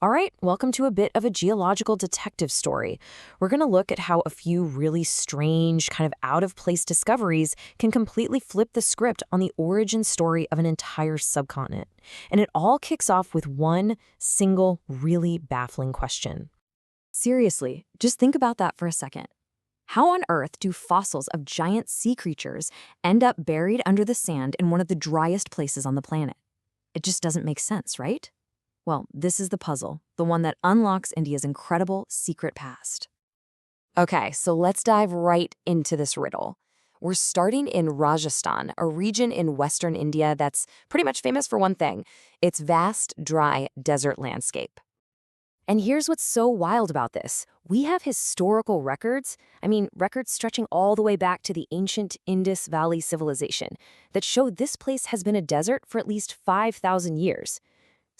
All right, welcome to a bit of a geological detective story. We're going to look at how a few really strange, kind of out of place discoveries can completely flip the script on the origin story of an entire subcontinent. And it all kicks off with one single, really baffling question. Seriously, just think about that for a second. How on earth do fossils of giant sea creatures end up buried under the sand in one of the driest places on the planet? It just doesn't make sense, right? Well, this is the puzzle, the one that unlocks India's incredible secret past. Okay, so let's dive right into this riddle. We're starting in Rajasthan, a region in western India that's pretty much famous for one thing: its vast, dry desert landscape. And here's what's so wild about this. We have historical records, records stretching all the way back to the ancient Indus Valley civilization, that show this place has been a desert for at least 5,000 years.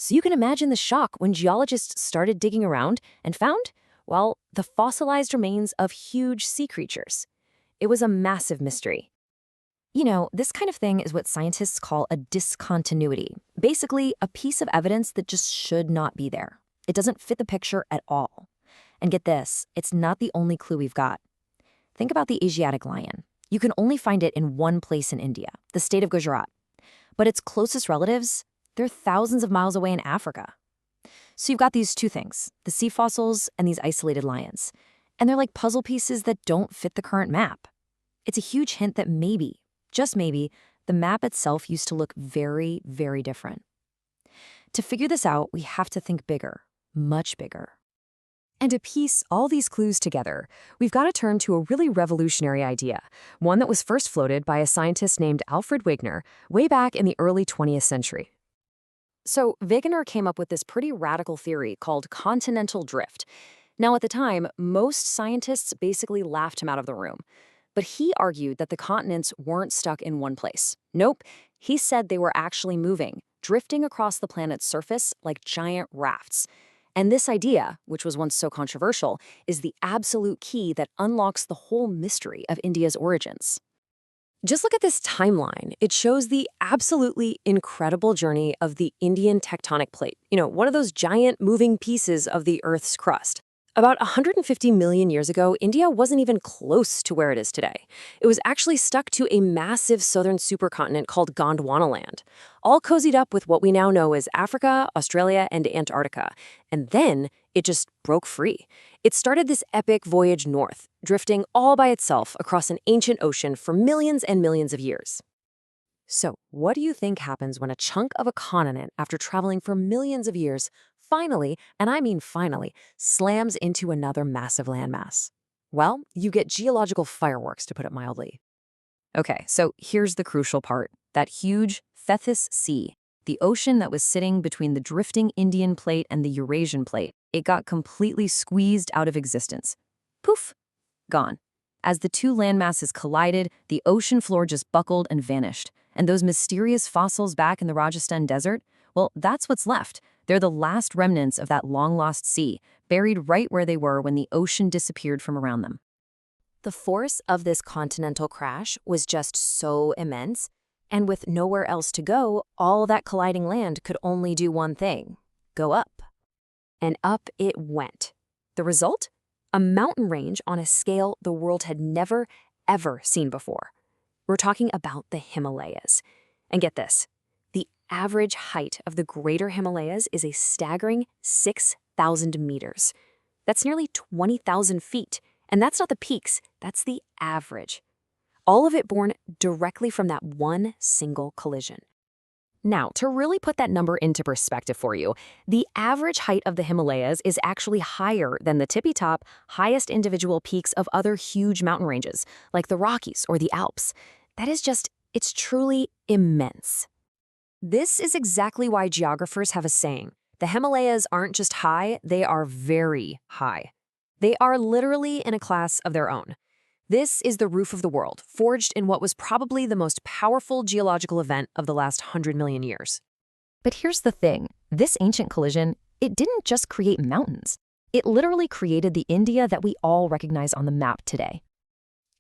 So you can imagine the shock when geologists started digging around and found, well, the fossilized remains of huge sea creatures. It was a massive mystery. You know, this kind of thing is what scientists call a discontinuity. Basically, a piece of evidence that just should not be there. It doesn't fit the picture at all. And get this, it's not the only clue we've got. Think about the Asiatic lion. You can only find it in one place in India, the state of Gujarat. But its closest relatives, they're thousands of miles away in Africa. So you've got these two things, the sea fossils and these isolated lions. And they're like puzzle pieces that don't fit the current map. It's a huge hint that maybe, just maybe, the map itself used to look very, very different. To figure this out, we have to think bigger, much bigger. And to piece all these clues together, we've got to turn to a really revolutionary idea, one that was first floated by a scientist named Alfred Wegener way back in the early 20th century. So Wegener came up with this pretty radical theory called continental drift. Now, at the time, most scientists basically laughed him out of the room. But he argued that the continents weren't stuck in one place. Nope, he said they were actually moving, drifting across the planet's surface like giant rafts. And this idea, which was once so controversial, is the absolute key that unlocks the whole mystery of India's origins. Just look at this timeline. It shows the absolutely incredible journey of the Indian tectonic plate. You know, one of those giant moving pieces of the Earth's crust. About 150 million years ago, India wasn't even close to where it is today. It was actually stuck to a massive southern supercontinent called Gondwanaland, all cozied up with what we now know as Africa, Australia, and Antarctica. And then it just broke free. It started this epic voyage north, drifting all by itself across an ancient ocean for millions and millions of years. So, what do you think happens when a chunk of a continent, after traveling for millions of years, finally, and I mean finally, slams into another massive landmass? Well, you get geological fireworks, to put it mildly. Okay, so here's the crucial part. That huge Tethys Sea, the ocean that was sitting between the drifting Indian plate and the Eurasian plate, it got completely squeezed out of existence. Poof, gone. As the two landmasses collided, the ocean floor just buckled and vanished. And those mysterious fossils back in the Rajasthan desert, well, that's what's left. They're the last remnants of that long-lost sea, buried right where they were when the ocean disappeared from around them. The force of this continental crash was just so immense, and with nowhere else to go, all that colliding land could only do one thing: go up. And up it went. The result? A mountain range on a scale the world had never, ever seen before. We're talking about the Himalayas. And get this, the average height of the Greater Himalayas is a staggering 6,000 meters. That's nearly 20,000 feet. And that's not the peaks, that's the average. All of it born directly from that one single collision. Now, to really put that number into perspective for you, the average height of the Himalayas is actually higher than the tippy-top, highest individual peaks of other huge mountain ranges, like the Rockies or the Alps. That is just, it's truly immense. This is exactly why geographers have a saying: the Himalayas aren't just high, they are very high. They are literally in a class of their own. This is the roof of the world, forged in what was probably the most powerful geological event of the last 100 million years. But here's the thing. This ancient collision, it didn't just create mountains. It literally created the India that we all recognize on the map today.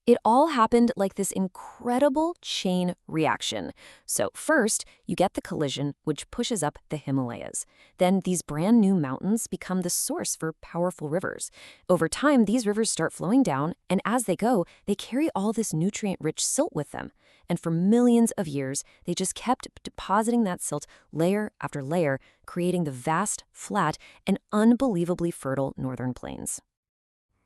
It all happened like this incredible chain reaction. So first, you get the collision, which pushes up the Himalayas. Then these brand new mountains become the source for powerful rivers. Over time, these rivers start flowing down, and as they go, they carry all this nutrient-rich silt with them. And for millions of years, they just kept depositing that silt layer after layer, creating the vast, flat, and unbelievably fertile northern plains.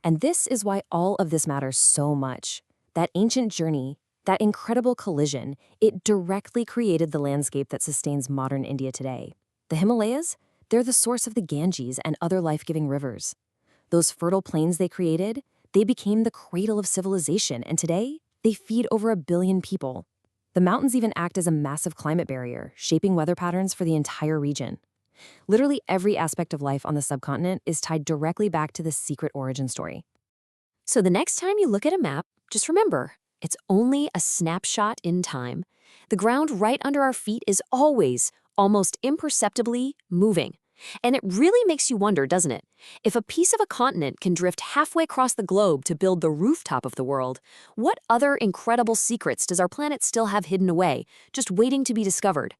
And this is why all of this matters so much. That ancient journey, that incredible collision, it directly created the landscape that sustains modern India today. The Himalayas, they're the source of the Ganges and other life-giving rivers. Those fertile plains they created, they became the cradle of civilization, and today, they feed over 1 billion people. The mountains even act as a massive climate barrier, shaping weather patterns for the entire region. Literally every aspect of life on the subcontinent is tied directly back to this secret origin story. So the next time you look at a map, just remember, it's only a snapshot in time. The ground right under our feet is always, almost imperceptibly, moving. And it really makes you wonder, doesn't it? If a piece of a continent can drift halfway across the globe to build the rooftop of the world, what other incredible secrets does our planet still have hidden away, just waiting to be discovered?